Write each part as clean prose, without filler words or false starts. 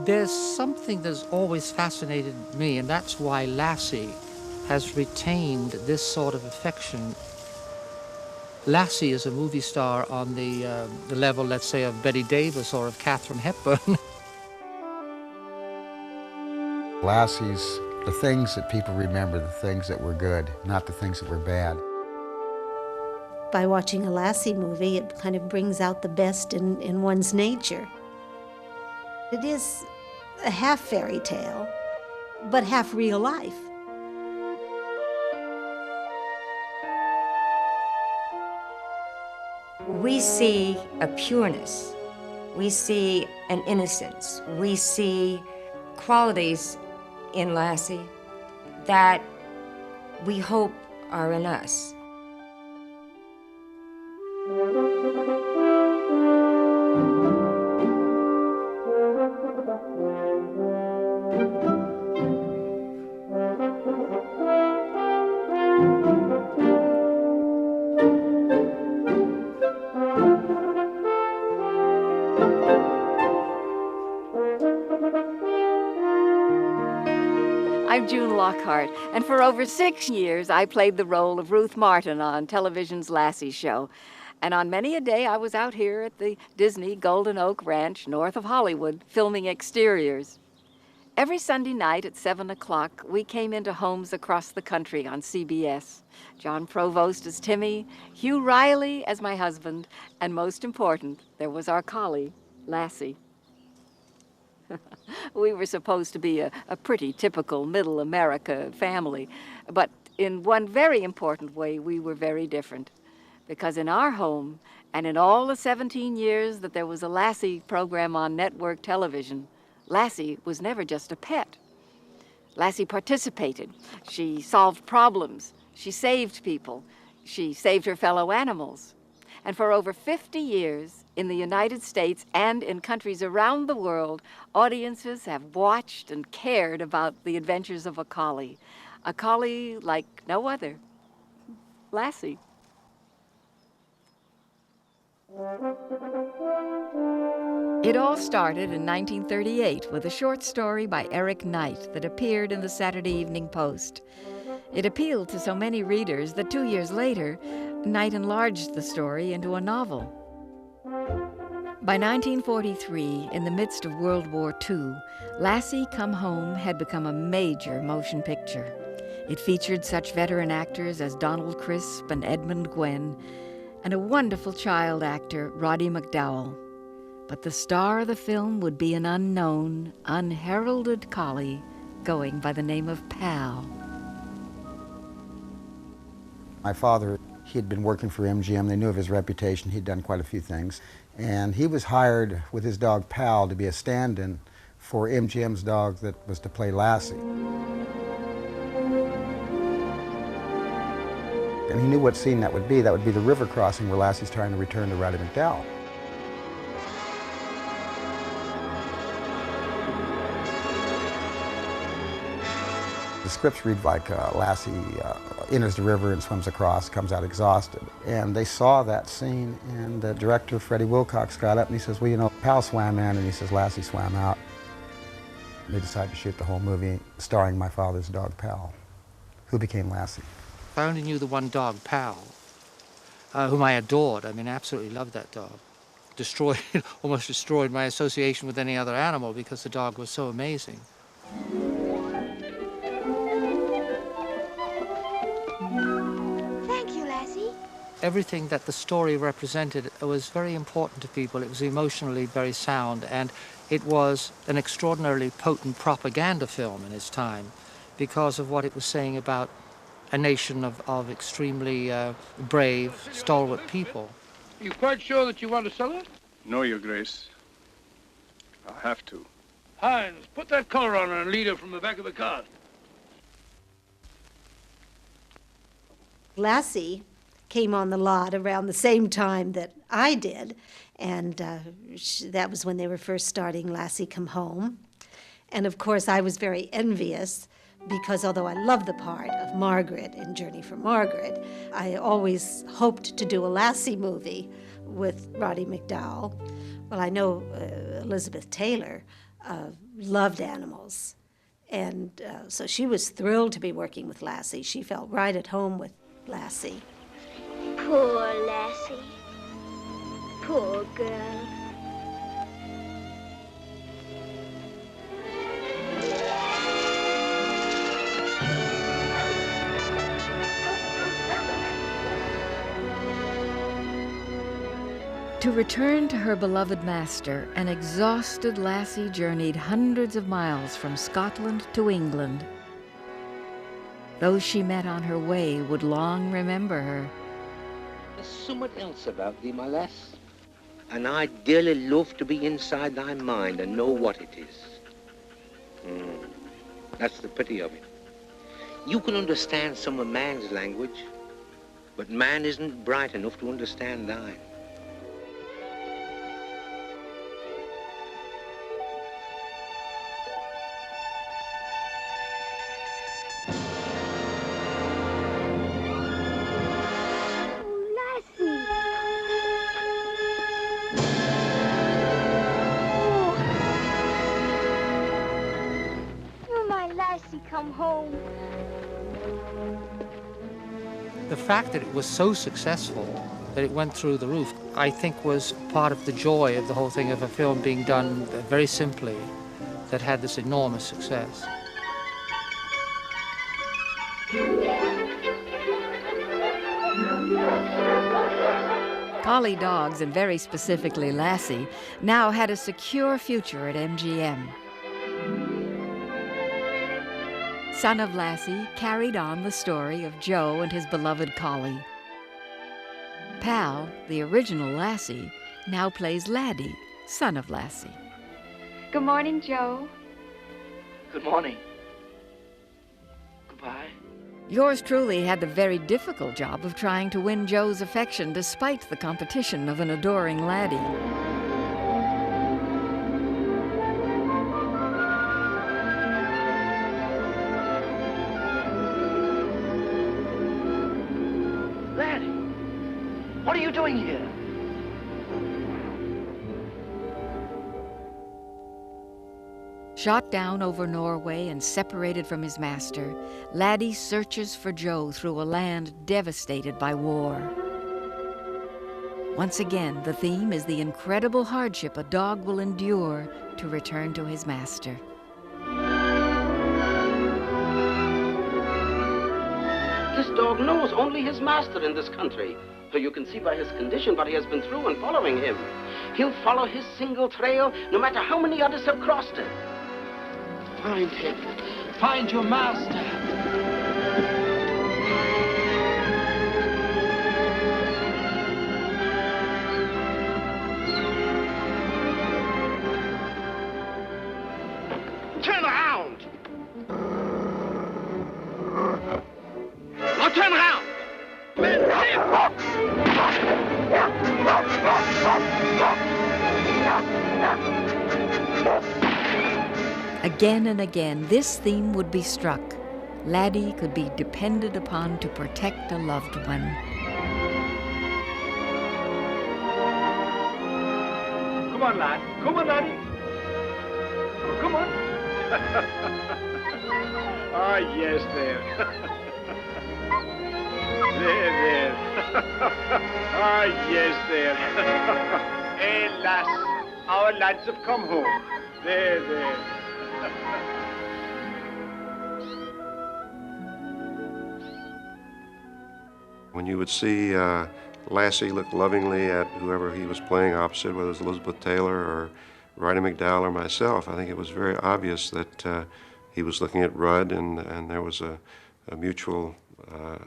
There's something that's always fascinated me, and that's why Lassie has retained this sort of affection. Lassie is a movie star on the level, let's say, of Betty Davis or of Katharine Hepburn. Lassie's the things that people remember, the things that were good, not the things that were bad. By watching a Lassie movie, it kind of brings out the best in one's nature. It is a half fairy tale, but half real life. We see a pureness, we see an innocence, we see qualities in Lassie that we hope are in us. I'm June Lockhart, and for over 6 years I played the role of Ruth Martin on television's Lassie show. And on many a day I was out here at the Disney Golden Oak Ranch north of Hollywood filming exteriors. Every Sunday night at 7 o'clock, we came into homes across the country on CBS. John Provost as Timmy, Hugh Riley as my husband, and most important, there was our collie, Lassie. We were supposed to be a pretty typical middle America family, but in one very important way, we were very different. Because in our home, and in all the 17 years that there was a Lassie program on network television, Lassie was never just a pet. Lassie participated. She solved problems. She saved people. She saved her fellow animals. And for over 50 years, in the United States and in countries around the world, audiences have watched and cared about the adventures of a collie like no other, Lassie. It all started in 1938 with a short story by Eric Knight that appeared in the Saturday Evening Post. It appealed to so many readers that 2 years later, Knight enlarged the story into a novel. By 1943, in the midst of World War II, Lassie Come Home had become a major motion picture. It featured such veteran actors as Donald Crisp and Edmund Gwenn, and a wonderful child actor, Roddy McDowall. But the star of the film would be an unknown, unheralded collie going by the name of Pal. My father, he had been working for MGM. They knew of his reputation. He'd done quite a few things. And he was hired with his dog Pal to be a stand-in for MGM's dog that was to play Lassie. And he knew what scene that would be. That would be the river crossing where Lassie's trying to return to Roddy McDowall. The scripts read like Lassie enters the river and swims across, comes out exhausted. And they saw that scene, and the director, Freddie Wilcox, got up and he says, well, you know, Pal swam in, and he says, Lassie swam out. They decided to shoot the whole movie starring my father's dog, Pal, who became Lassie. I only knew the one dog, Pal, whom I adored. I mean, absolutely loved that dog. Almost destroyed my association with any other animal because the dog was so amazing. Thank you, Lassie. Everything that the story represented was very important to people. It was emotionally very sound, and it was an extraordinarily potent propaganda film in its time because of what it was saying about a nation of extremely brave, stalwart people. Are you quite sure that you want to sell it? No, Your Grace. I'll have to. Hines, put that collar on her and lead her from the back of the car. Lassie came on the lot around the same time that I did, and that was when they were first starting Lassie Come Home. And of course, I was very envious because although I loved the part of Margaret in Journey for Margaret, I always hoped to do a Lassie movie with Roddy McDowall. Well, I know Elizabeth Taylor loved animals. And so she was thrilled to be working with Lassie. She felt right at home with Lassie. Poor Lassie. Poor girl. To return to her beloved master, an exhausted Lassie journeyed hundreds of miles from Scotland to England. Those she met on her way would long remember her. There's somewhat else about thee, my lass, and I'd dearly love to be inside thy mind and know what it is. That's the pity of it. You can understand some of man's language, but man isn't bright enough to understand thine. Lassie Come Home. The fact that it was so successful, that it went through the roof, I think was part of the joy of the whole thing, of a film being done very simply, that had this enormous success. Collie dogs, and very specifically Lassie, now had a secure future at MGM. Son of Lassie carried on the story of Joe and his beloved collie. Pal, the original Lassie, now plays Laddie, son of Lassie. Good morning, Joe. Good morning. Goodbye. Yours truly had the very difficult job of trying to win Joe's affection despite the competition of an adoring Laddie. What are you doing here? Shot down over Norway and separated from his master, Laddie searches for Joe through a land devastated by war. Once again, the theme is the incredible hardship a dog will endure to return to his master. This dog knows only his master in this country. So you can see by his condition what he has been through in following him. He'll follow his single trail no matter how many others have crossed it. Find him. Find your master. Turn around! Now turn around! Again and again, this theme would be struck. Laddie could be depended upon to protect a loved one. Come on, lad. Come on, laddie. Come on. Ah, yes, there. There. Ah, yes, there. Hey, lass, our lads have come home. There. When you would see Lassie look lovingly at whoever he was playing opposite, whether it was Elizabeth Taylor or Roddy McDowell or myself, I think it was very obvious that he was looking at Rudd, and there was a mutual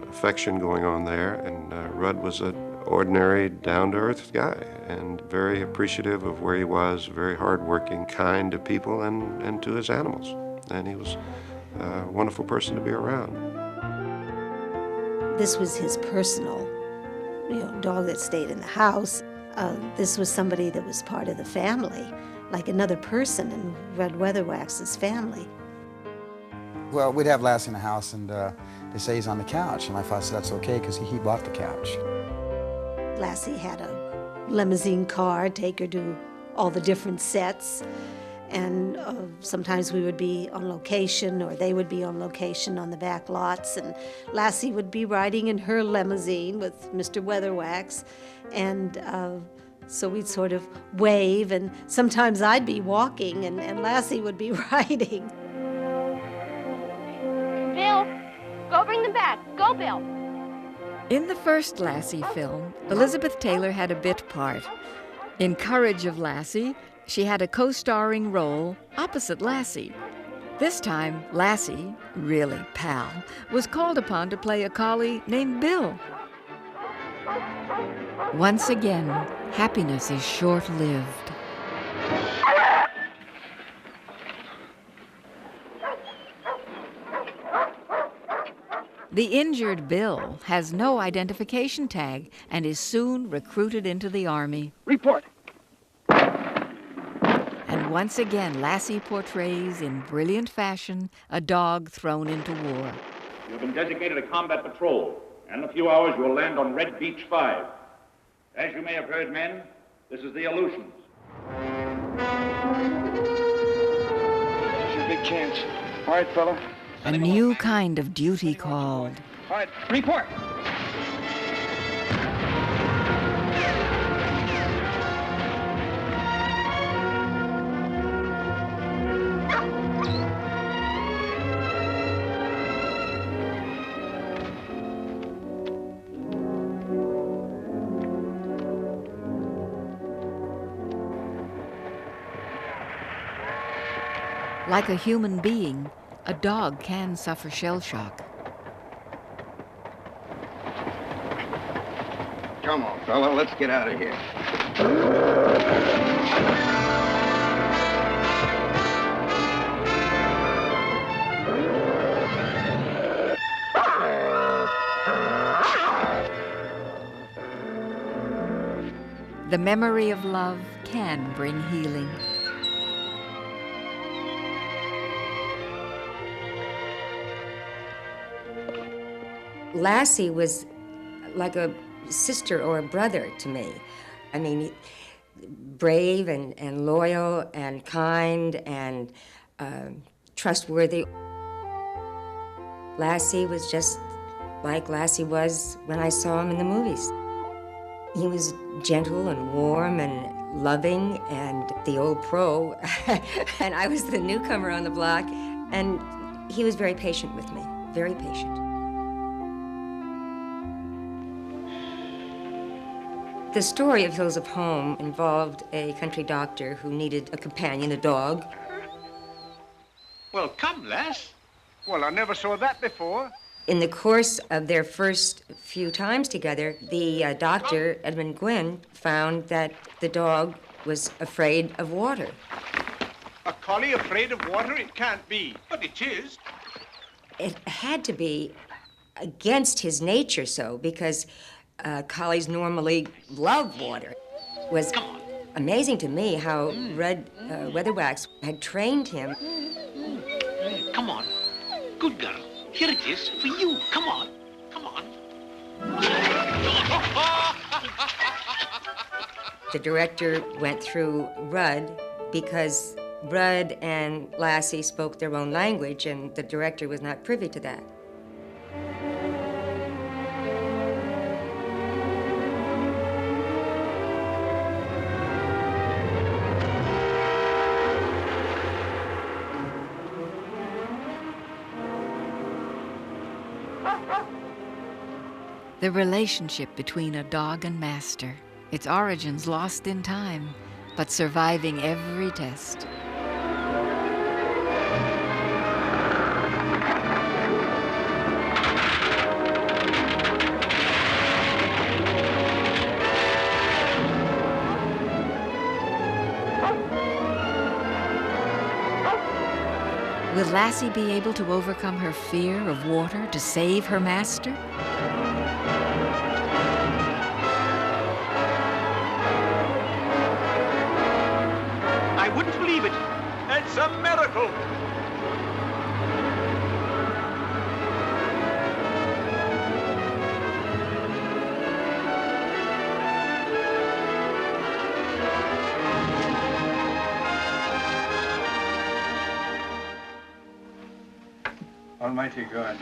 affection going on there. And Rudd was an ordinary, down-to-earth guy and very appreciative of where he was, very hardworking, kind to people and to his animals. And he was a wonderful person to be around. This was his personal, dog that stayed in the house. This was somebody that was part of the family, like another person in Rudd Weatherwax's family. Well, we'd have Lassie in the house, and they say he's on the couch, and I thought that's okay because he bought the couch. Lassie had a limousine car take her to all the different sets, And sometimes we would be on location, or they would be on location on the back lots, and Lassie would be riding in her limousine with Mr. Weatherwax, and so we'd sort of wave, and sometimes I'd be walking, and Lassie would be riding. Bill, go bring them back. Go, Bill. In the first Lassie film, Elizabeth Taylor had a bit part. In Courage of Lassie, she had a co-starring role opposite Lassie. This time, Lassie, really pal, was called upon to play a collie named Bill. Once again, happiness is short-lived. The injured Bill has no identification tag and is soon recruited into the Army. Report. And once again, Lassie portrays in brilliant fashion a dog thrown into war. You've been designated a combat patrol. In a few hours, you will land on Red Beach 5. As you may have heard, men, this is the Aleutians. This is your big chance. All right, fella. A new kind of duty called. All right, report. Like a human being, a dog can suffer shell shock. Come on, fella, let's get out of here. The memory of love can bring healing. Lassie was like a sister or a brother to me. I mean, brave and loyal and kind and trustworthy. Lassie was just like Lassie was when I saw him in the movies. He was gentle and warm and loving and the old pro, and I was the newcomer on the block, and he was very patient with me, very patient. The story of Hills of Home involved a country doctor who needed a companion, a dog. Well, come, lass. Well, I never saw that before. In the course of their first few times together, the doctor, Edmund Gwynn, found that the dog was afraid of water. A collie afraid of water? It can't be. But it is. It had to be against his nature so, because collies normally love water. It was amazing to me how Red Weatherwax had trained him. Come on. Good girl. Here it is for you. Come on. Come on. The director went through Rudd because Rudd and Lassie spoke their own language, and the director was not privy to that. The relationship between a dog and master, its origins lost in time, but surviving every test. Will Lassie be able to overcome her fear of water to save her master? I wouldn't believe it. It's a miracle. Almighty God,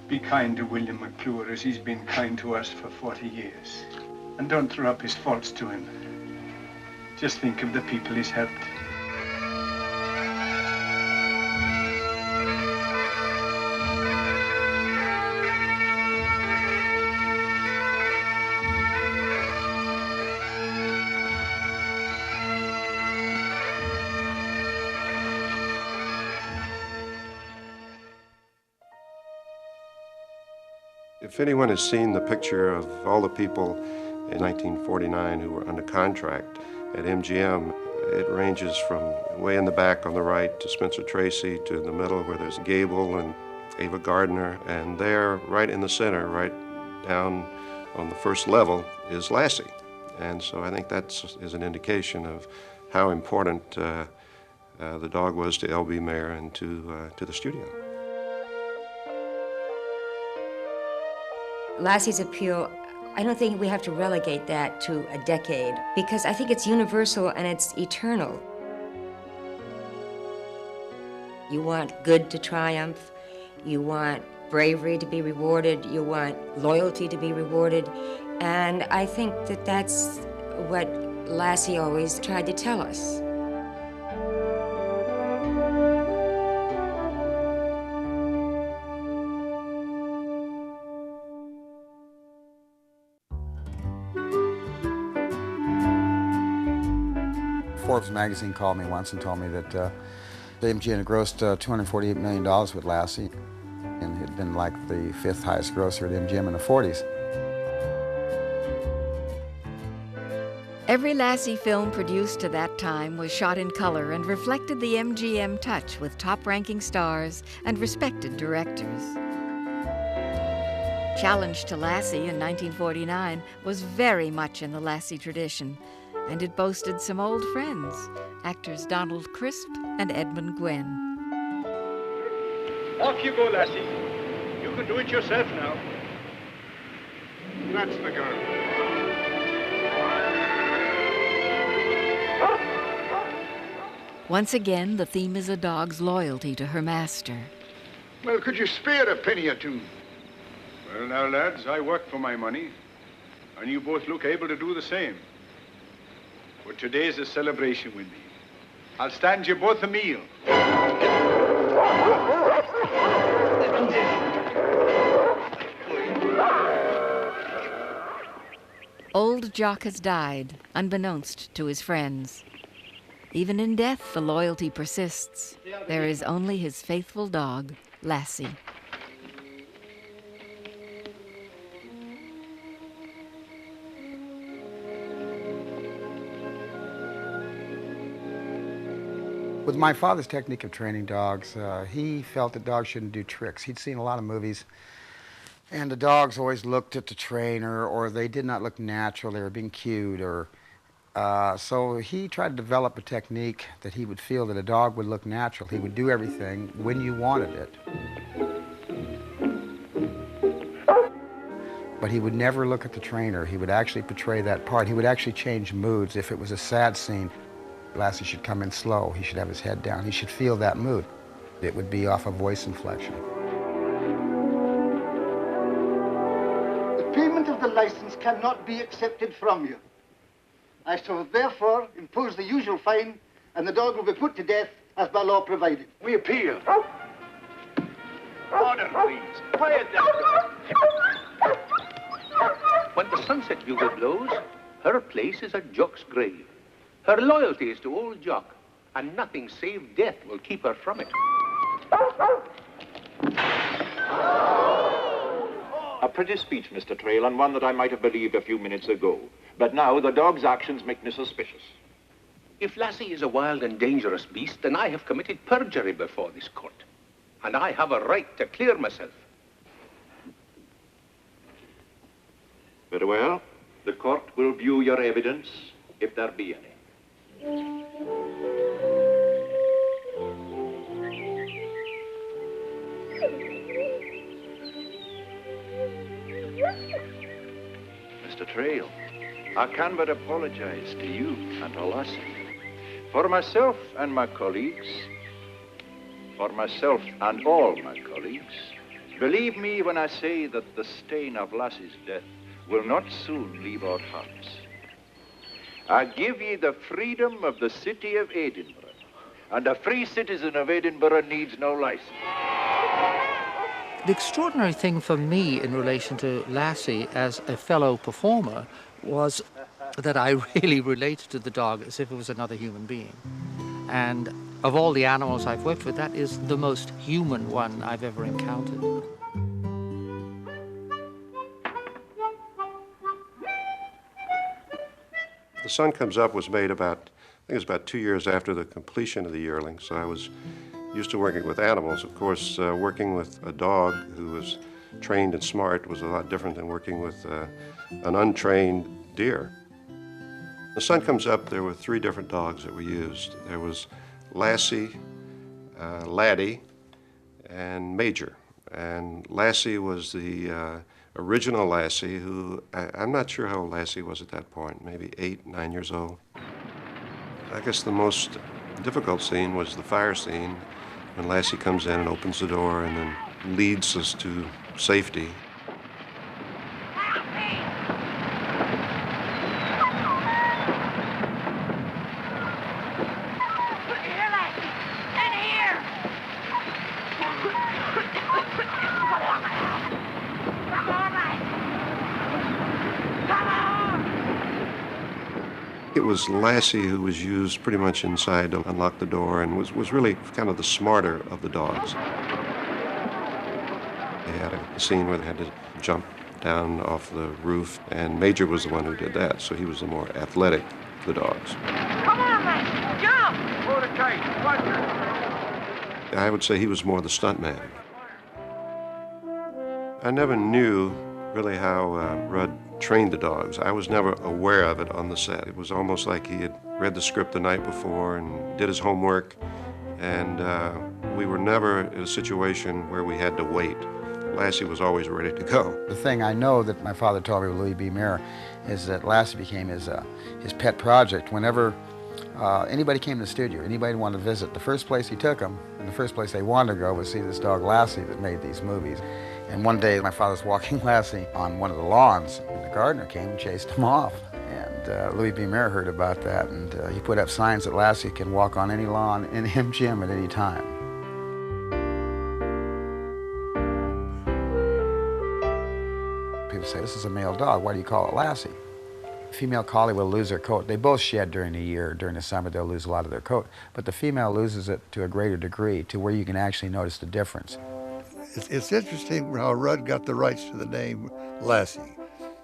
be kind to William McClure as he's been kind to us for 40 years. And don't throw up his faults to him. Just think of the people he's helped. If anyone has seen the picture of all the people in 1949 who were under contract at MGM, it ranges from way in the back on the right to Spencer Tracy, to in the middle where there's Gable and Ava Gardner, and there, right in the center, right down on the first level, is Lassie. And so I think that is an indication of how important the dog was to L.B. Mayer and to the studio. Lassie's appeal, I don't think we have to relegate that to a decade, because I think it's universal and it's eternal. You want good to triumph, you want bravery to be rewarded, you want loyalty to be rewarded, and I think that that's what Lassie always tried to tell us. Forbes magazine called me once and told me that MGM had grossed $248 million with Lassie, and had been like the 5th highest grosser at MGM in the 40s. Every Lassie film produced to that time was shot in color and reflected the MGM touch with top-ranking stars and respected directors. Challenge to Lassie in 1949 was very much in the Lassie tradition, and it boasted some old friends, actors Donald Crisp and Edmund Gwenn. Off you go, Lassie. You can do it yourself now. That's the girl. Once again, the theme is a dog's loyalty to her master. Well, could you spare a penny or two? Well, now, lads, I work for my money, and you both look able to do the same. But today's a celebration with me. I'll stand you both a meal. Old Jock has died, unbeknownst to his friends. Even in death, the loyalty persists. There is only his faithful dog, Lassie. With my father's technique of training dogs, he felt that dogs shouldn't do tricks. He'd seen a lot of movies, and the dogs always looked at the trainer, or they did not look natural, they were being cued, or so he tried to develop a technique that he would feel that a dog would look natural. He would do everything when you wanted it. But he would never look at the trainer. He would actually portray that part. He would actually change moods. If it was a sad scene, Lassie should come in slow. He should have his head down. He should feel that mood. It would be off a voice inflection. The payment of the license cannot be accepted from you. I shall therefore impose the usual fine, and the dog will be put to death as by law provided. We appeal. Order, please. Quiet down. When the sunset bugle blows, her place is at Jock's grave. Her loyalty is to old Jock, and nothing save death will keep her from it. A pretty speech, Mr. Trail, and one that I might have believed a few minutes ago. But now the dog's actions make me suspicious. If Lassie is a wild and dangerous beast, then I have committed perjury before this court. And I have a right to clear myself. Very well. The court will view your evidence, if there be any. Mr. Trail, I can but apologize to you and to Lassie. For myself and my colleagues, for myself and all my colleagues, believe me when I say that the stain of Lassie's death will not soon leave our hearts. I give ye the freedom of the city of Edinburgh, and a free citizen of Edinburgh needs no license. The extraordinary thing for me in relation to Lassie as a fellow performer was that I really related to the dog as if it was another human being. And of all the animals I've worked with, that is the most human one I've ever encountered. The Sun Comes Up was made about, I think it was about 2 years after the completion of the yearling, so I was used to working with animals. Of course, working with a dog who was trained and smart was a lot different than working with an untrained deer. The Sun Comes Up, there were 3 different dogs that were used. There was Lassie, Laddie, and Major. And Lassie was the original Lassie, who, I'm not sure how old Lassie was at that point, maybe 8, 9 years old. I guess the most difficult scene was the fire scene, when Lassie comes in and opens the door and then leads us to safety. It was Lassie who was used pretty much inside to unlock the door and was really kind of the smarter of the dogs. They had a scene where they had to jump down off the roof, and Major was the one who did that, so he was the more athletic of the dogs. Come on, Lassie, jump! Hold it tight, I would say he was more the stuntman. I never knew really how Rudd trained the dogs. I was never aware of it on the set. It was almost like he had read the script the night before and did his homework, and we were never in a situation where we had to wait. Lassie was always ready to go. The thing I know that my father told me with Louis B. Mayer is that Lassie became his pet project. Whenever anybody came to the studio, anybody wanted to visit, the first place he took them, and the first place they wanted to go was see this dog Lassie that made these movies. And one day my father was walking Lassie on one of the lawns, and the gardener came and chased him off. And Louis B. Mayer heard about that, and he put up signs that Lassie can walk on any lawn in MGM at any time. People say, this is a male dog, why do you call it Lassie? Female collie will lose their coat. They both shed during the year. During the summer, they'll lose a lot of their coat. But the female loses it to a greater degree, to where you can actually notice the difference. It's interesting how Rudd got the rights to the name Lassie.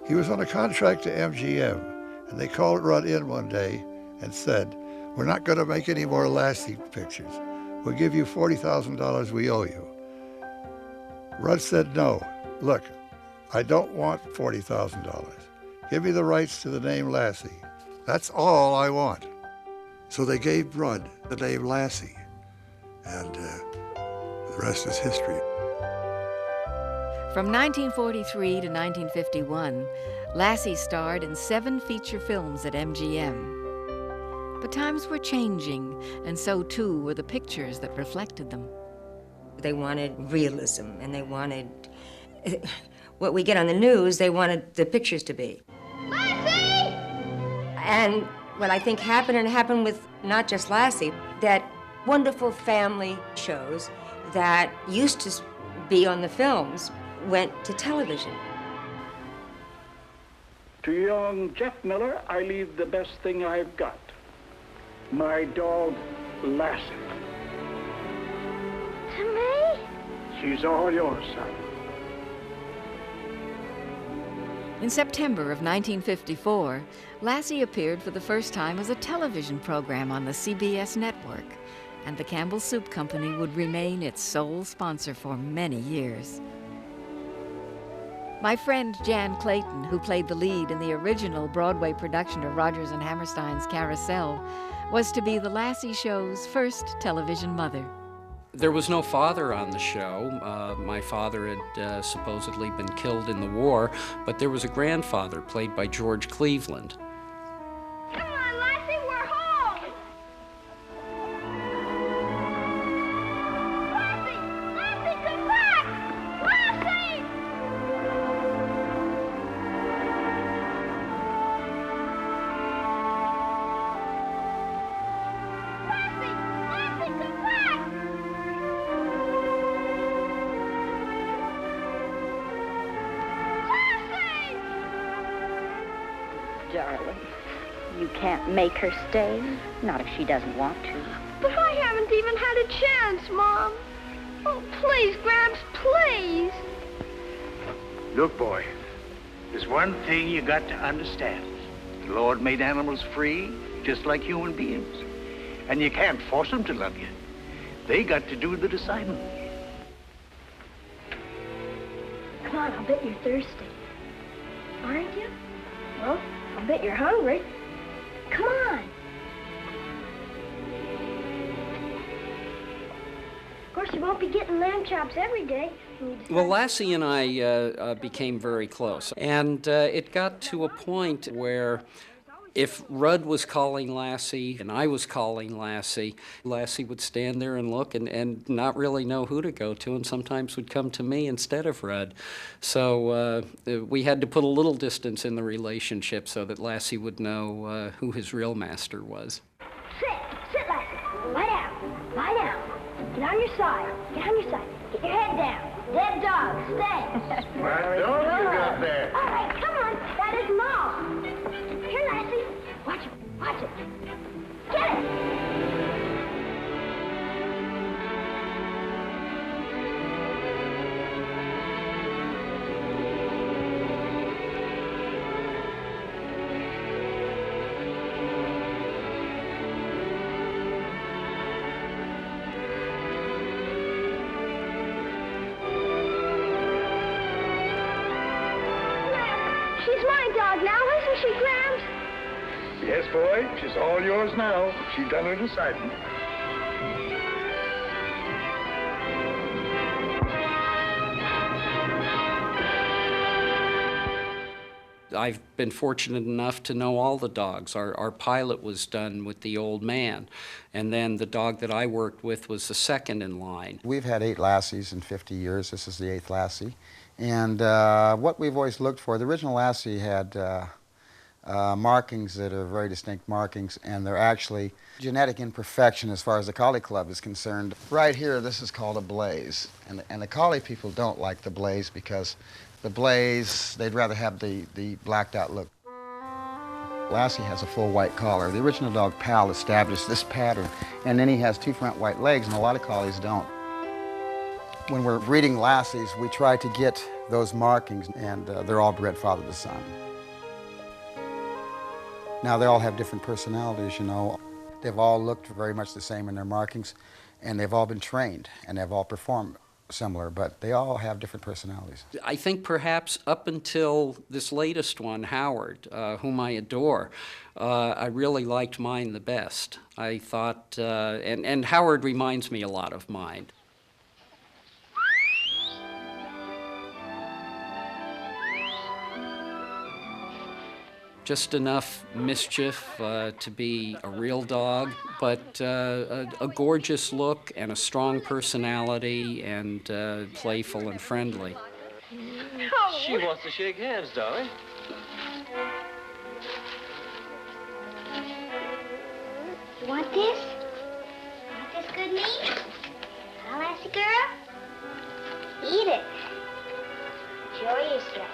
He was on a contract to MGM, and they called Rudd in one day and said, we're not going to make any more Lassie pictures. We'll give you $40,000 we owe you. Rudd said, no, look, I don't want $40,000. Give me the rights to the name Lassie. That's all I want. So they gave Rudd the name Lassie, and the rest is history. From 1943 to 1951, Lassie starred in 7 feature films at MGM. But times were changing, and so too were the pictures that reflected them. They wanted realism, and they wanted what we get on the news, they wanted the pictures to be. Lassie! And what I think happened, and happened with not just Lassie, that wonderful family shows that used to be on the films went to television. To young Jeff Miller, I leave the best thing I've got. My dog, Lassie. To me? She's all yours, son. In September of 1954, Lassie appeared for the first time as a television program on the CBS network, and the Campbell Soup Company would remain its sole sponsor for many years. My friend Jan Clayton, who played the lead in the original Broadway production of Rodgers and Hammerstein's Carousel, was to be the Lassie show's first television mother. There was no father on the show. My father had supposedly been killed in the war, but there was a grandfather played by George Cleveland. Come on, Lassie, we're home! darling. You can't make her stay, not if she doesn't want to. But I haven't even had a chance, Mom. Oh, please, Gramps, please. Look, boy, there's one thing you got to understand. The Lord made animals free, just like human beings. And you can't force them to love you. They got to do the deciding. Come on, I'll bet you're thirsty. Aren't you? Well, I'll bet you're hungry. Come on. Of course, you won't be getting lamb chops every day. Well, Lassie and I became very close, and it got to a point where if Rudd was calling Lassie and I was calling Lassie, Lassie would stand there and look and not really know who to go to, and sometimes would come to me instead of Rudd. So we had to put a little distance in the relationship so that Lassie would know who his real master was. Sit, Lassie. Lie down. Lie down. Get on your side. Get on your side. Get your head down. Dead dog, stay. What dog you got there? All right, come on. That is Mom. Here, Lassie. Watch it. Watch it. Get it. She's my dog now, isn't she, Gramps? Yes, boy, she's all yours now. She's done her deciding. I've been fortunate enough to know all the dogs. Our pilot was done with the old man, and then the dog that I worked with was the second in line. We've had 8 Lassies in 50 years. This is the 8th Lassie. And what we've always looked for, the original Lassie had markings that are very distinct markings, and they're actually genetic imperfection as far as the Collie Club is concerned. Right here, this is called a blaze. And the Collie people don't like the blaze because the blaze, they'd rather have the blacked out look. Lassie has a full white collar. The original dog, Pal, established this pattern, and then he has 2 front white legs, and a lot of Collies don't. When we're breeding Lassies, we try to get those markings, and they're all bred father to son. Now, they all have different personalities, you know. They've all looked very much the same in their markings, and they've all been trained, and they've all performed similar, but they all have different personalities. I think perhaps up until this latest one, Howard, whom I adore, I really liked mine the best. I thought, and Howard reminds me a lot of mine. Just enough mischief to be a real dog, but a gorgeous look and a strong personality and playful and friendly. She wants to shake hands, darling. You want this? Want this good meat? Huh, Lassie girl? Eat it. Enjoy yourself.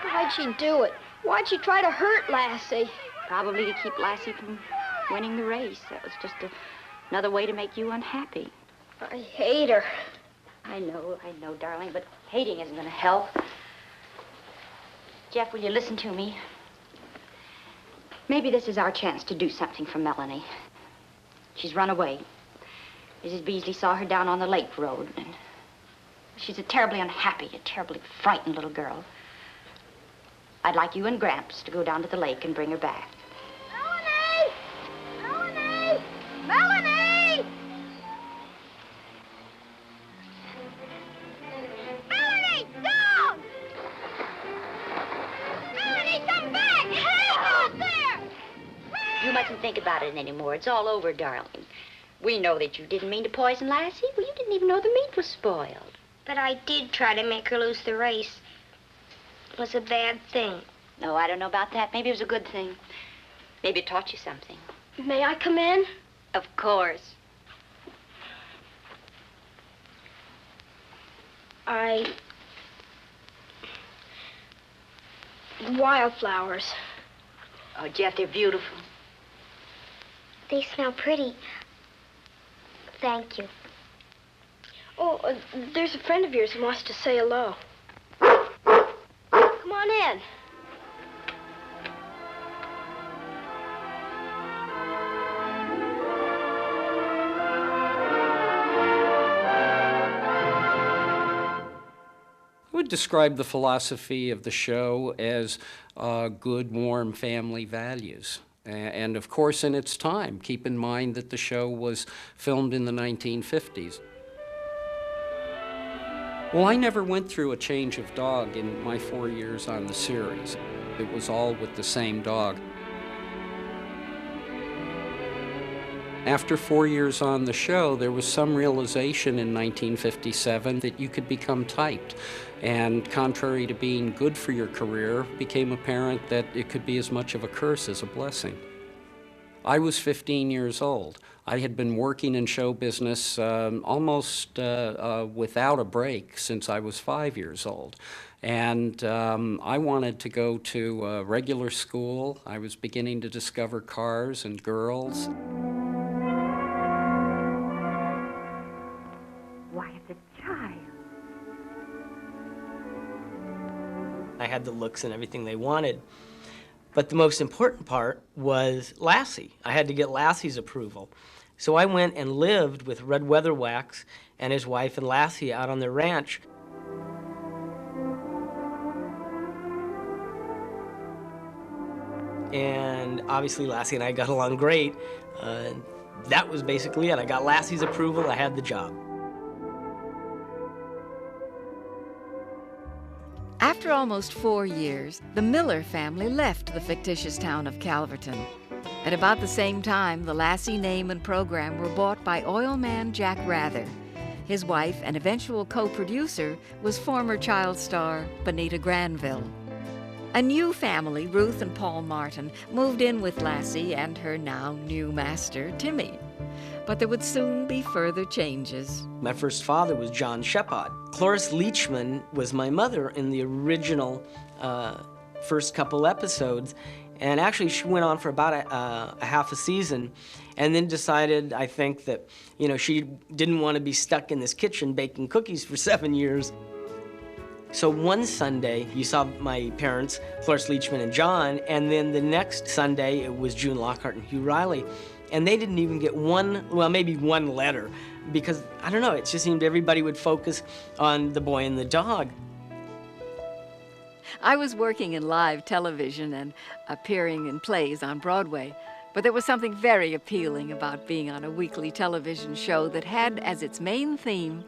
Why'd she do it? Why'd she try to hurt Lassie? Probably to keep Lassie from winning the race. That was just another way to make you unhappy. I hate her. I know, darling, but hating isn't going to help. Jeff, will you listen to me? Maybe this is our chance to do something for Melanie. She's run away. Mrs. Beasley saw her down on the lake road, and she's a terribly unhappy, a terribly frightened little girl. I'd like you and Gramps to go down to the lake and bring her back. Melanie! Melanie! Melanie! Melanie, dog! Melanie, come back! Help out there! You mustn't think about it anymore. It's all over, darling. We know that you didn't mean to poison Lassie. Well, you didn't even know the meat was spoiled. But I did try to make her lose the race. It was a bad thing. No, I don't know about that. Maybe it was a good thing. Maybe it taught you something. May I come in? Of course. I Wildflowers. Oh, Jeff, they're beautiful. They smell pretty. Thank you. Oh, there's a friend of yours who wants to say hello. Come on in. I would describe the philosophy of the show as good, warm family values. And of course, in its time, keep in mind that the show was filmed in the 1950s. Well, I never went through a change of dog in my 4 years on the series. It was all with the same dog. After 4 years on the show, there was some realization in 1957 that you could become typed. And contrary to being good for your career, it became apparent that it could be as much of a curse as a blessing. I was 15 years old. I had been working in show business almost without a break since I was 5 years old. And I wanted to go to regular school. I was beginning to discover cars and girls. Why, it's a child. I had the looks and everything they wanted. But the most important part was Lassie. I had to get Lassie's approval. So I went and lived with Red Weatherwax and his wife and Lassie out on their ranch. And obviously Lassie and I got along great. That was basically it. I got Lassie's approval, I had the job. After almost 4 years, the Miller family left the fictitious town of Calverton. At about the same time, the Lassie name and program were bought by oil man Jack Rather. His wife and eventual co-producer was former child star Bonita Granville. A new family, Ruth and Paul Martin, moved in with Lassie and her now new master, Timmy. But there would soon be further changes. My first father was John Shepard. Cloris Leachman was my mother in the original first couple episodes. And actually, she went on for about a half a season and then decided, I think, that, you know, she didn't want to be stuck in this kitchen baking cookies for 7 years. So one Sunday, you saw my parents, Cloris Leachman and John, and then the next Sunday, it was June Lockhart and Hugh Riley. And they didn't even get one, well, maybe one letter, because, I don't know, it just seemed everybody would focus on the boy and the dog. I was working in live television and appearing in plays on Broadway, but there was something very appealing about being on a weekly television show that had as its main theme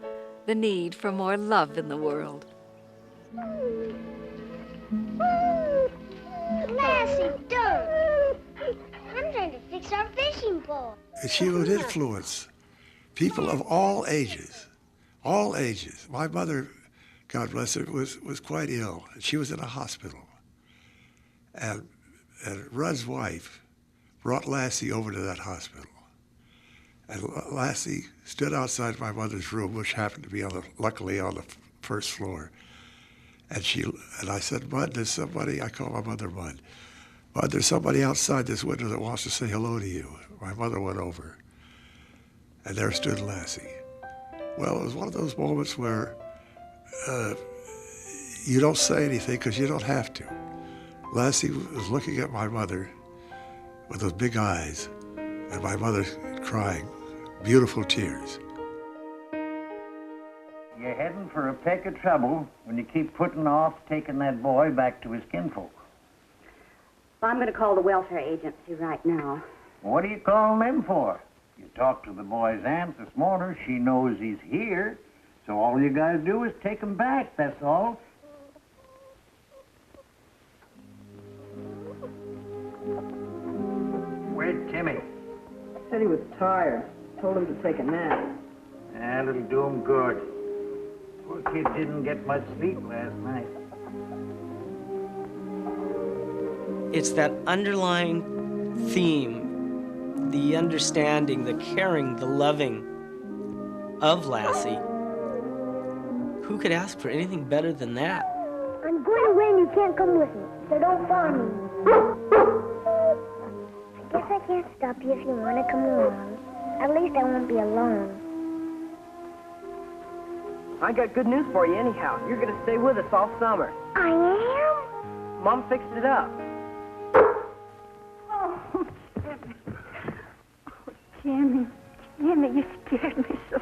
the need for more love in the world. Lassie, don't! I'm trying to fix our fishing pole. She would influence people of all ages, all ages. My mother, God bless her, was quite ill. She was in a hospital. And Rudd's wife brought Lassie over to that hospital. And Lassie stood outside my mother's room, which happened to be luckily on the first floor. And I said, Bud, there's somebody, I call my mother Bud. Bud, there's somebody outside this window that wants to say hello to you. My mother went over, and there stood Lassie. Well, it was one of those moments where you don't say anything because you don't have to. Lassie was looking at my mother with those big eyes, and my mother crying, beautiful tears. You're heading for a peck of trouble when you keep putting off taking that boy back to his kinfolk. Well, I'm going to call the welfare agency right now. What are you calling them for? You talked to the boy's aunt this morning. She knows he's here. So all you got to do is take him back, that's all. Where's Timmy? Said he was tired. Told him to take a nap. It'll do him good. Poor kid didn't get much sleep last night. It's that underlying theme, the understanding, the caring, the loving of Lassie. Who could ask for anything better than that? I'm going away and you can't come with me. so don't follow me. I guess I can't stop you if you want to come along. At least I won't be alone. I got good news for you anyhow. You're going to stay with us all summer. I am? Mom fixed it up. Oh, Jimmy. Jimmy, you scared me so.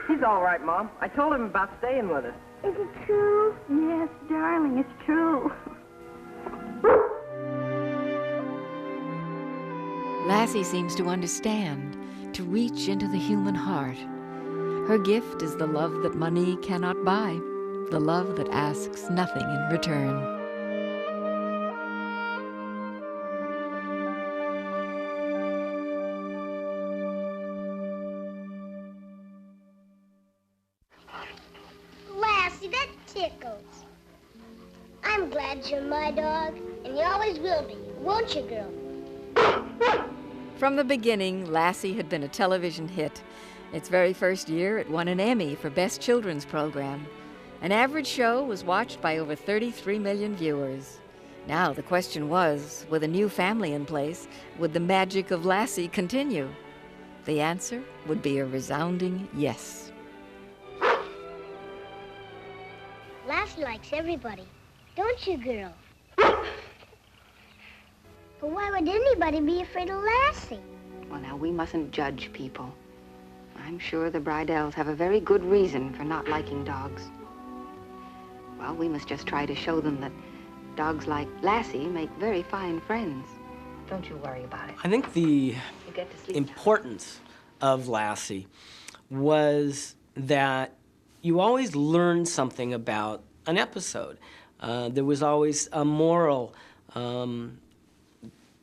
He's all right, Mom. I told him about staying with us. Is it true? Yes, darling, it's true. Lassie seems to understand, to reach into the human heart. Her gift is the love that money cannot buy, the love that asks nothing in return. Lassie, that tickles. I'm glad you're my dog, and you always will be, won't you, girl? From the beginning, Lassie had been a television hit. Its very first year, it won an Emmy for Best Children's Program. An average show was watched by over 33 million viewers. Now the question was, with a new family in place, would the magic of Lassie continue? The answer would be a resounding yes. Lassie likes everybody, don't you, girl? But why would anybody be afraid of Lassie? Well, now, we mustn't judge people. I'm sure the Brydells have a very good reason for not liking dogs. Well, we must just try to show them that dogs like Lassie make very fine friends. Don't you worry about it. I think the You get to sleep. importance of Lassie was that you always learned something about an episode. There was always a moral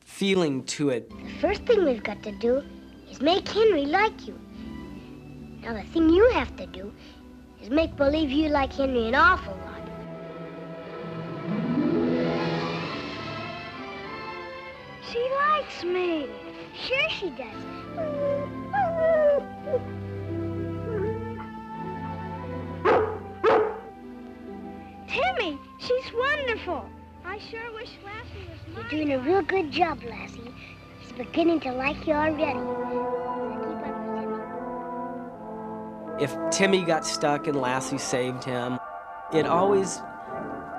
feeling to it. The first thing we've got to do is make Henry like you. Now, the thing you have to do is make believe you like Henry an awful lot. She likes me. Sure she does. Timmy, she's wonderful. I sure wish Lassie was mine. You're doing a real good job, Lassie. He's beginning to like you already. If Timmy got stuck and Lassie saved him, it always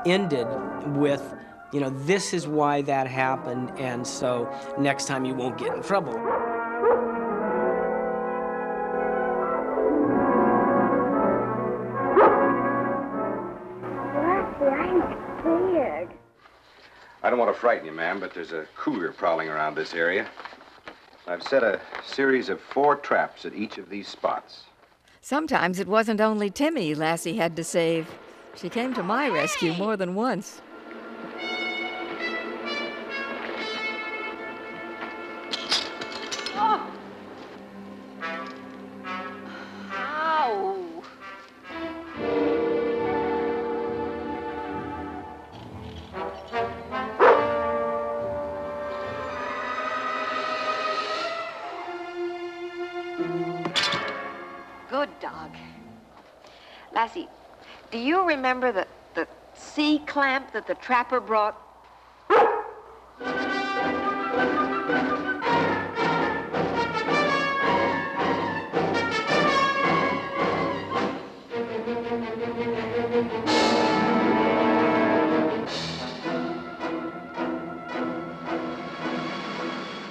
ended with, you know, this is why that happened, and so next time you won't get in trouble. Lassie, I'm scared. I don't want to frighten you, ma'am, but there's a cougar prowling around this area. I've set a series of 4 traps at each of these spots. Sometimes it wasn't only Timmy Lassie had to save. She came to my rescue more than once. Oh. Ow. Good dog. Lassie, do you remember the C-clamp that the trapper brought?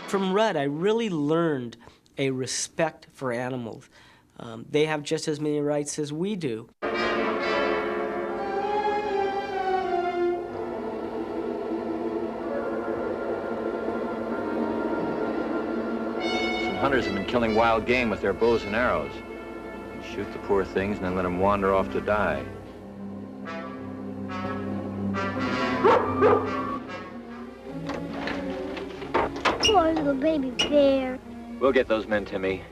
From Rudd, I really learned a respect for animals. They have just as many rights as we do. Some hunters have been killing wild game with their bows and arrows. They shoot the poor things and then let them wander off to die. Poor little baby bear. We'll get those men, Timmy.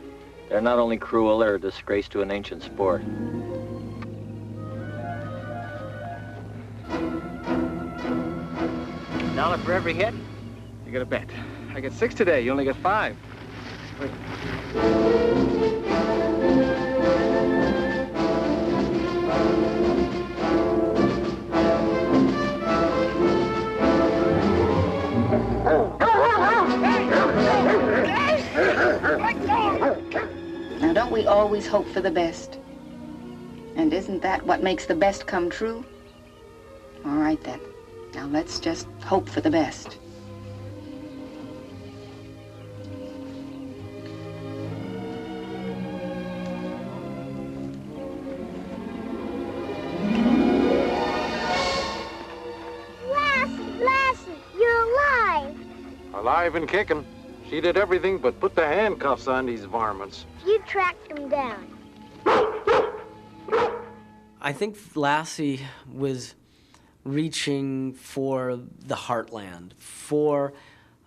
They're not only cruel, they're a disgrace to an ancient sport. $1 for every hit? You got a bet. I get 6 today, you only get 5. Wait. we always hope for the best. And isn't that what makes the best come true? All right, then. Now let's just hope for the best. Lassie, you're alive. Alive and kicking. She did everything but put the handcuffs on these varmints. You tracked them down. I think Lassie was reaching for the heartland, for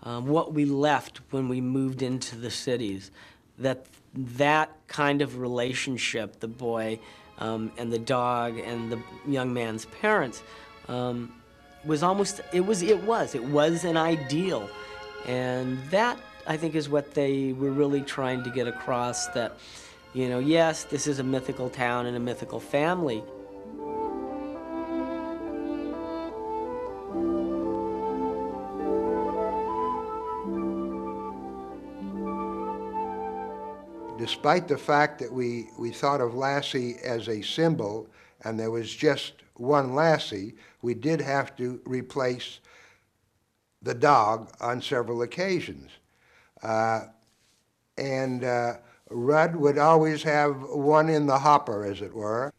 what we left when we moved into the cities. That kind of relationship, the boy and the dog and the young man's parents, was almost, it was an ideal. And that, I think, is what they were really trying to get across, that, you know, yes, this is a mythical town and a mythical family. Despite the fact that we thought of Lassie as a symbol and there was just one Lassie, we did have to replace the dog on several occasions. Rudd would always have one in the hopper, as it were.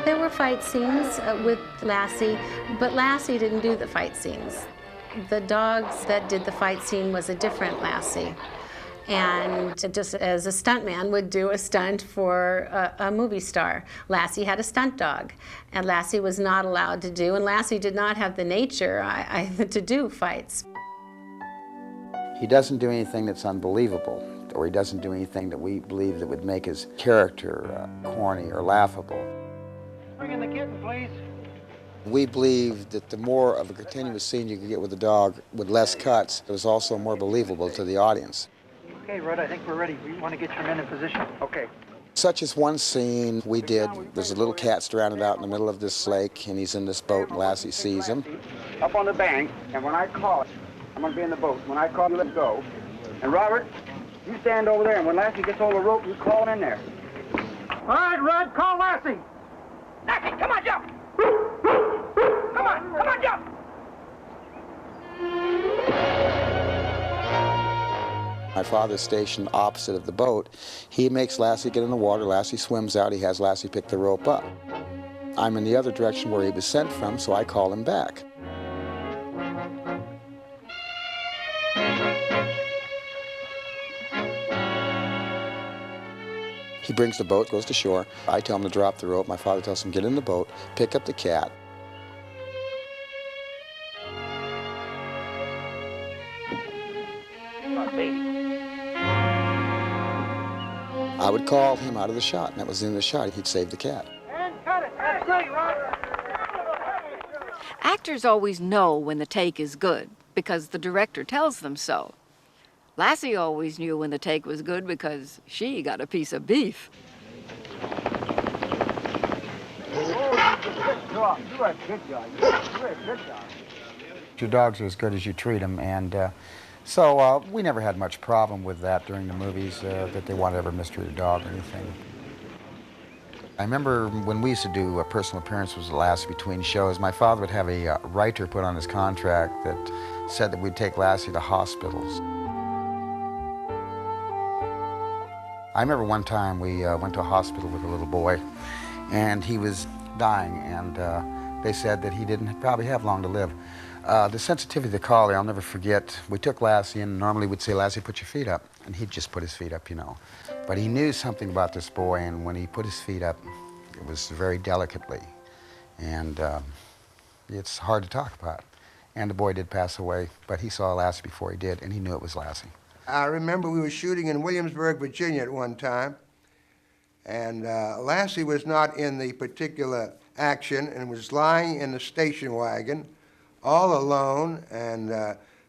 There were fight scenes with Lassie, but Lassie didn't do the fight scenes. The dogs that did the fight scene was a different Lassie. And just as a stuntman would do a stunt for a movie star, Lassie had a stunt dog, and Lassie was not allowed to do, and Lassie did not have the nature to do fights. He doesn't do anything that's unbelievable, or he doesn't do anything that we believe that would make his character corny or laughable. Bring in the kitten, please. We believe that the more of a continuous scene you could get with the dog with less cuts, it was also more believable to the audience. Okay, Rudd, I think we're ready. We want to get your men in position. Okay. Such as one scene we did, there's a little cat stranded out in the middle of this lake, and he's in this boat, and Lassie sees him. Up on the bank, and when I call, I'm going to be in the boat. When I call, you let go. And Robert, you stand over there, and when Lassie gets hold of the rope, you call in there. All right, Rudd, call Lassie. Lassie, come on, jump. Come on, jump. My father's stationed opposite of the boat. He makes Lassie get in the water. Lassie swims out. He has Lassie pick the rope up. I'm in the other direction where he was sent from, so I call him back. He brings the boat, goes to shore. I tell him to drop the rope. My father tells him, get in the boat, pick up the cat. I would call him out of the shot, and that was the end of the shot. He'd save the cat. And cut it. That's great, Robert. Actors always know when the take is good because the director tells them so. Lassie always knew when the take was good because she got a piece of beef. Your dogs are as good as you treat them, and so we never had much problem with that during the movies, that they wanted to ever mistreat a dog or anything. I remember when we used to do personal appearances with Lassie between shows, my father would have a writer put on his contract that said that we'd take Lassie to hospitals. I remember one time we went to a hospital with a little boy, and he was dying, and they said that he didn't probably have long to live. The sensitivity of the collie, I'll never forget. We took Lassie in, and normally we'd say, Lassie, put your feet up. And he'd just put his feet up, you know. But he knew something about this boy, and when he put his feet up, it was very delicately. And it's hard to talk about. And the boy did pass away, but he saw Lassie before he did, and he knew it was Lassie. I remember we were shooting in Williamsburg, Virginia at one time, and Lassie was not in the particular action and was lying in the station wagon all alone, and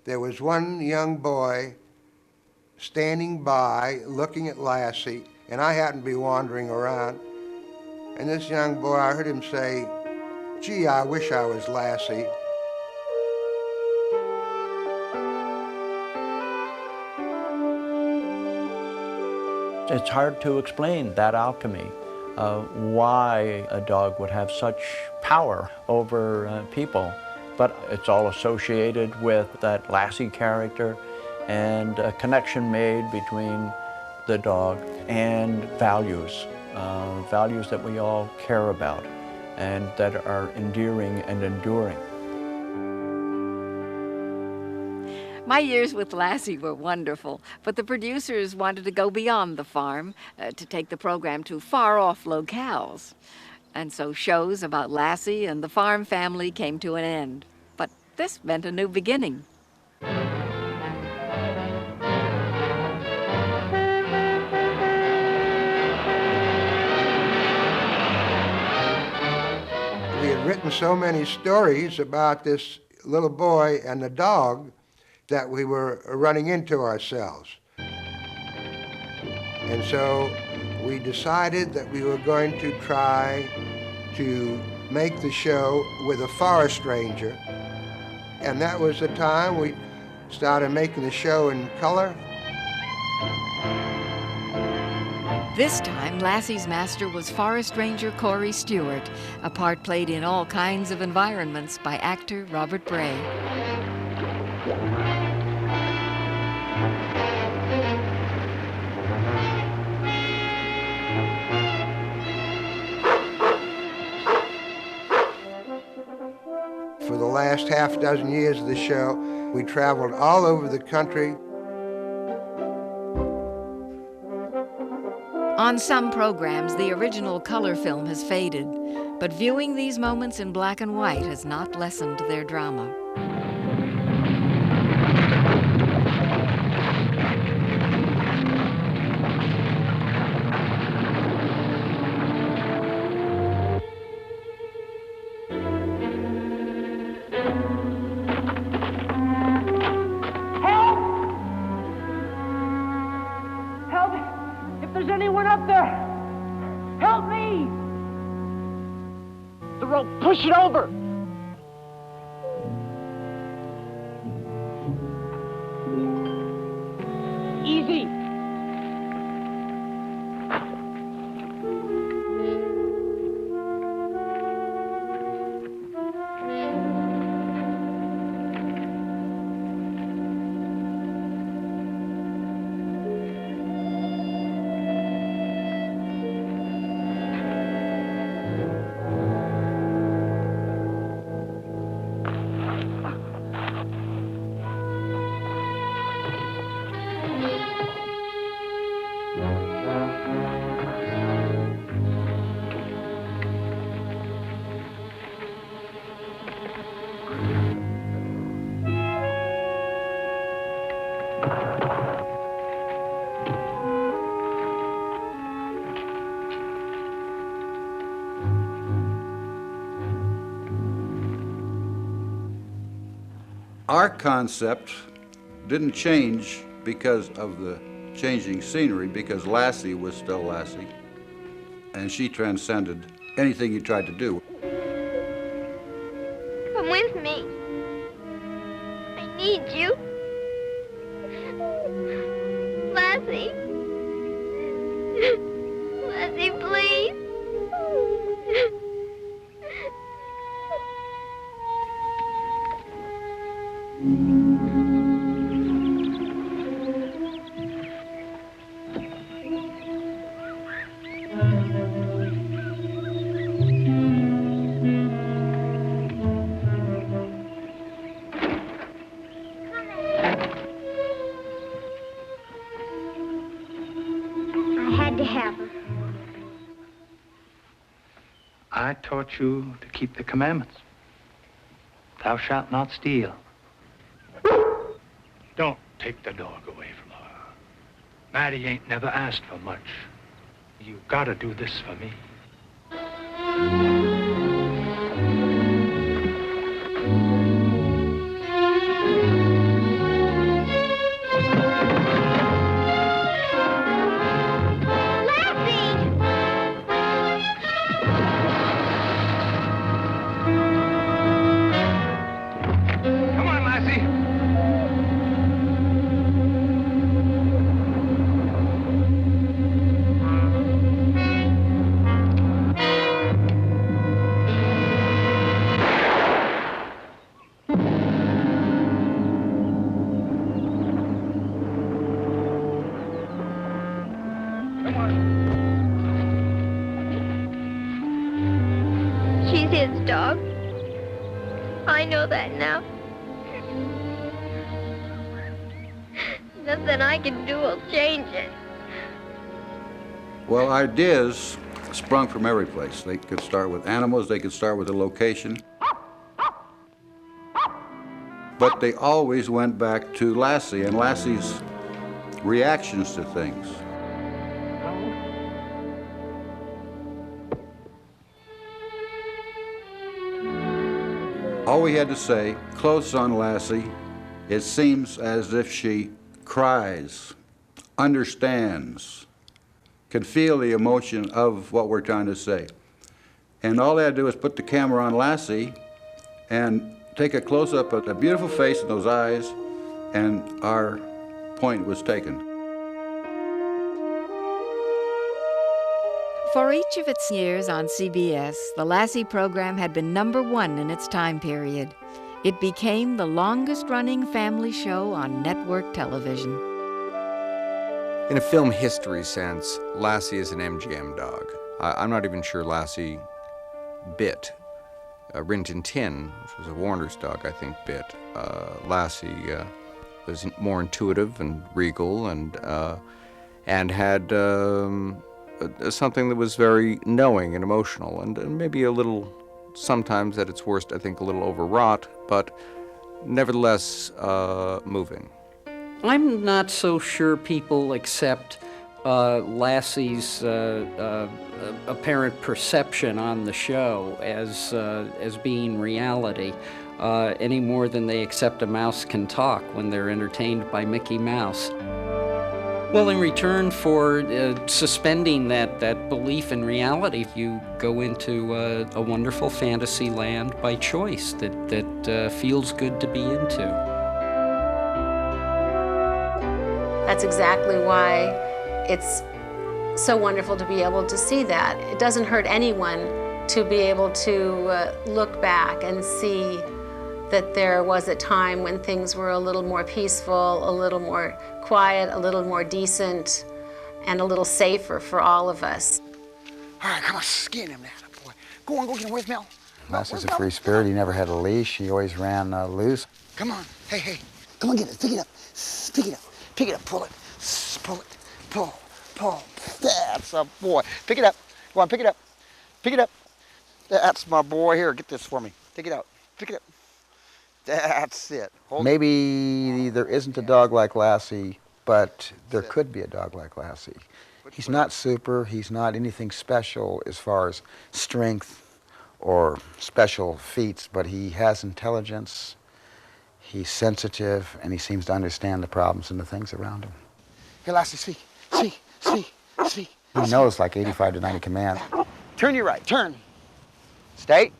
there was one young boy standing by looking at Lassie, and I happened to be wandering around, and this young boy, I heard him say, gee, I wish I was Lassie. It's hard to explain that alchemy, why a dog would have such power over people. But it's all associated with that Lassie character and a connection made between the dog and values, values that we all care about and that are endearing and enduring. My years with Lassie were wonderful, but the producers wanted to go beyond the farm, to take the program to far-off locales. And so shows about Lassie and the farm family came to an end. But this meant a new beginning. We had written so many stories about this little boy and the dog that we were running into ourselves. And so we decided that we were going to try to make the show with a forest ranger. And that was the time we started making the show in color. This time, Lassie's master was Forest Ranger Corey Stewart, a part played in all kinds of environments by actor Robert Bray. For the last half dozen years of the show, we traveled all over the country. On some programs, the original color film has faded, but viewing these moments in black and white has not lessened their drama. If there's anyone up there, help me! The rope, push it over! Easy! Our concept didn't change because of the changing scenery, because Lassie was still Lassie, and she transcended anything you tried to do. Come with me. I need you. Lassie. Lassie, please. I taught you to keep the commandments. Thou shalt not steal. Don't take the dog away from her. Maddie ain't never asked for much. You gotta do this for me. his dog. I know that now. Nothing I can do will change it. Well, ideas sprung from every place. They could start with animals, they could start with a location. But they always went back to Lassie and Lassie's reactions to things. All we had to say, close on Lassie, it seems as if she cries, understands, can feel the emotion of what we're trying to say. And all they had to do was put the camera on Lassie and take a close-up of the beautiful face and those eyes, and our point was taken. For each of its years on CBS, the Lassie program had been #1 in its time period. It became the longest-running family show on network television. In a film history sense, Lassie is an MGM dog. I'm not even sure Lassie bit. Rin Tin Tin, which was a Warner's dog, I think, bit. Lassie was more intuitive and regal and had something that was very knowing and emotional and maybe a little, sometimes at its worst, I think a little overwrought, but nevertheless moving. I'm not so sure people accept Lassie's apparent perception on the show as being reality any more than they accept a mouse can talk when they're entertained by Mickey Mouse. Well, in return for suspending that belief in reality, you go into a wonderful fantasy land by choice that feels good to be into. That's exactly why it's so wonderful to be able to see that. It doesn't hurt anyone to be able to look back and see that there was a time when things were a little more peaceful, a little more quiet, a little more decent, and a little safer for all of us. All right, come on, skin him now, boy. Go on, go get him. Where's Mel? Lassie's a free spirit. He never had a leash. He always ran loose. Come on. Hey, hey. Come on, get it. Pick it up. Pick it up. Pick it up. Pull it. Pull it. Pull. Pull. That's a boy. Pick it up. Go on, pick it up. Pick it up. That's my boy. Here, get this for me. Take it out. Pick it up. That's it. Maybe there isn't a dog like Lassie, but there could be a dog like Lassie. He's not super, he's not anything special as far as strength or special feats, but he has intelligence, he's sensitive, and he seems to understand the problems and the things around him. Hey, Lassie, speak, speak, speak, speak. He knows like 85 to 90 commands. Turn your right, turn. Stay.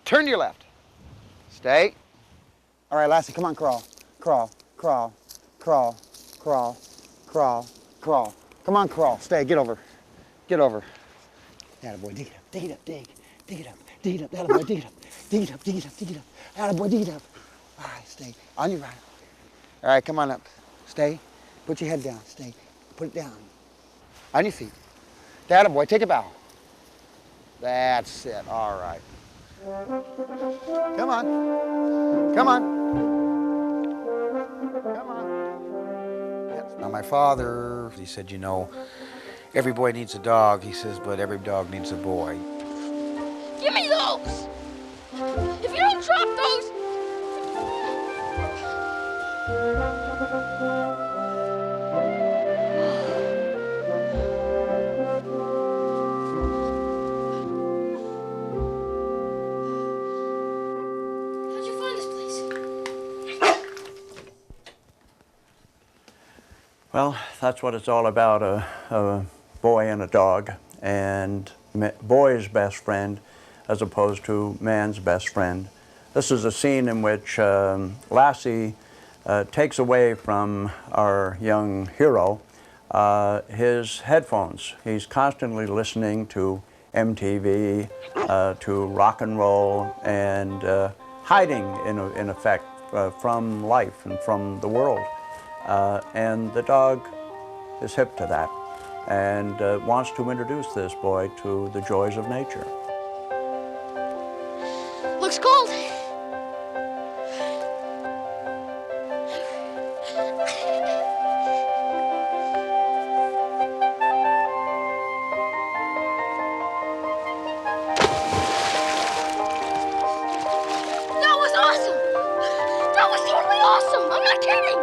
Turn to your left. Stay. All right, Lassie, come on, crawl. Crawl, crawl, crawl, crawl, crawl, crawl. Come on, crawl. Stay, get over. Get over. Attaboy, dig it up, dig it up, dig. Dig it up, dig it up, attaboy, dig it up. Dig it up, dig it up, dig it up. Attaboy, dig it up. All right, stay. On your right. All right, come on up. Stay. Put your head down. Stay. Put it down. On your feet. Attaboy, take a bow. That's it. All right. Come on. Come on. Come on. Now, my father, he said, you know, every boy needs a dog. He says, but every dog needs a boy. Give me those! If you don't drop those... How'd you find this place? Well, that's what it's all about, a boy and a dog, and boy's best friend as opposed to man's best friend. This is a scene in which Lassie takes away from our young hero his headphones. He's constantly listening to MTV, to rock and roll, and hiding, in effect, from life and from the world. And the dog is hip to that and wants to introduce this boy to the joys of nature. not kidding!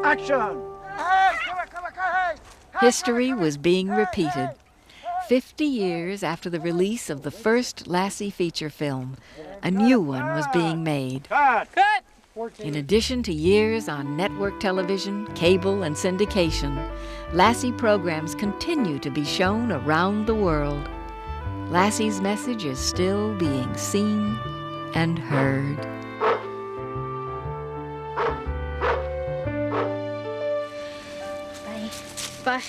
Action! History was being repeated. 50 years after the release of the first Lassie feature film, a new one was being made. Cut! In addition to years on network television, cable, and syndication, Lassie programs continue to be shown around the world. Lassie's message is still being seen and heard. Bye.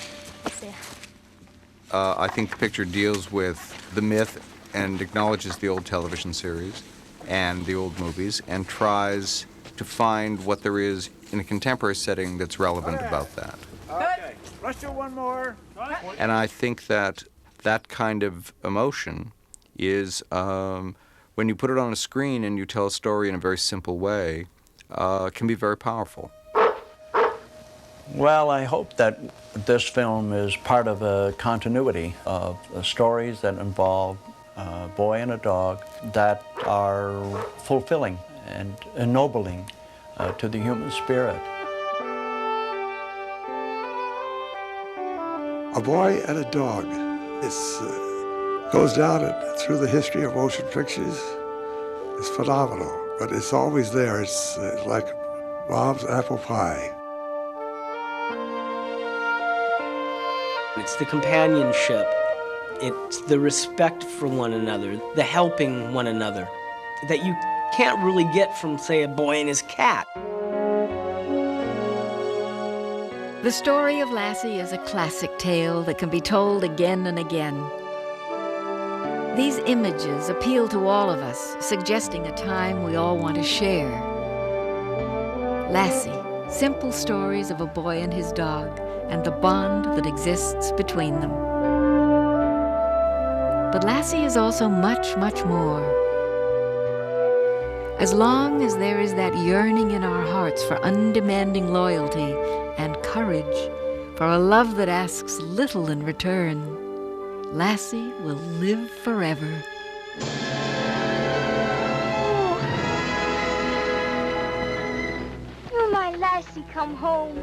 I think the picture deals with the myth and acknowledges the old television series and the old movies and tries to find what there is in a contemporary setting that's relevant about that. Okay, let's do one more. And I think that that kind of emotion is, when you put it on a screen and you tell a story in a very simple way, can be very powerful. Well, I hope that this film is part of a continuity of stories that involve a boy and a dog that are fulfilling and ennobling to the human spirit. A boy and a dog. It goes down through the history of motion pictures. It's phenomenal, but it's always there. It's like Mom's apple pie. It's the companionship. It's the respect for one another, the helping one another, that you can't really get from, say, a boy and his cat. The story of Lassie is a classic tale that can be told again and again. These images appeal to all of us, suggesting a time we all want to share. Lassie, simple stories of a boy and his dog, and the bond that exists between them. But Lassie is also much, much more. As long as there is that yearning in our hearts for undemanding loyalty and courage, for a love that asks little in return, Lassie will live forever. Oh, my Lassie come home.